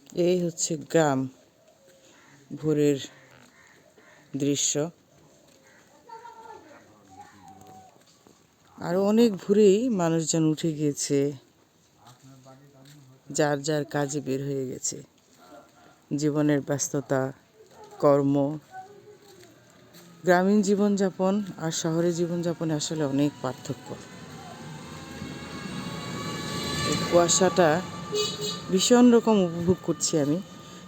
এই হচ্ছে গ্রাম, ভোরের দৃশ্য। আর অনেক ভোরেই মানুষজন উঠে গিয়েছে, যার যার কাজে বের হয়ে গেছে। জীবনের ব্যস্ততা, কর্ম, গ্রামীণ জীবনযাপন আর শহরের জীবনযাপনে আসলে অনেক পার্থক্য। এই কুয়াশাটা ভীষণ রকম উপভোগ করছি আমি।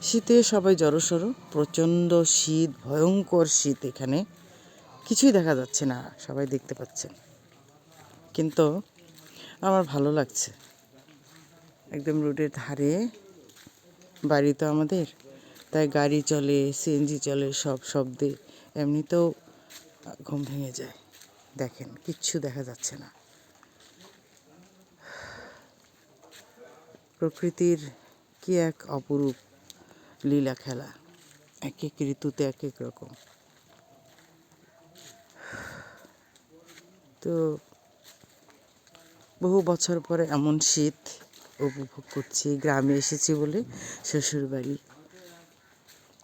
শীতে সবাই জড়সড়, প্রচণ্ড শীত, ভয়ঙ্কর শীত। এখানে কিছুই দেখা যাচ্ছে না, সবাই দেখতে পাচ্ছেন, কিন্তু আমার ভালো লাগছে। একদম রোডের ধারে বাড়ি তো আমাদের, তাই গাড়ি চলে, সিএনজি চলে, সব শব্দে এমনিতেও ঘুম ভেঙে যায়। দেখেন, কিচ্ছু দেখা যাচ্ছে না। প্রকৃতির কি এক অপরূপ লীলা খেলা, এক এক ঋতুতে এক এক রকম। তো বহু বছর পরে এমন শীত উপভোগ করছি, গ্রামে এসেছি বলে, শ্বশুর বাড়ি।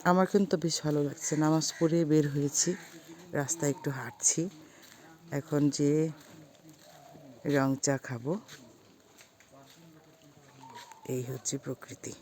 আমার কিন্তু বেশ ভালো লাগছে। নামাজ পড়ে বের হয়েছি, রাস্তায় একটু হাঁটছি। এখন যে রং চা খাবো। এই হচ্ছে প্রকৃতি।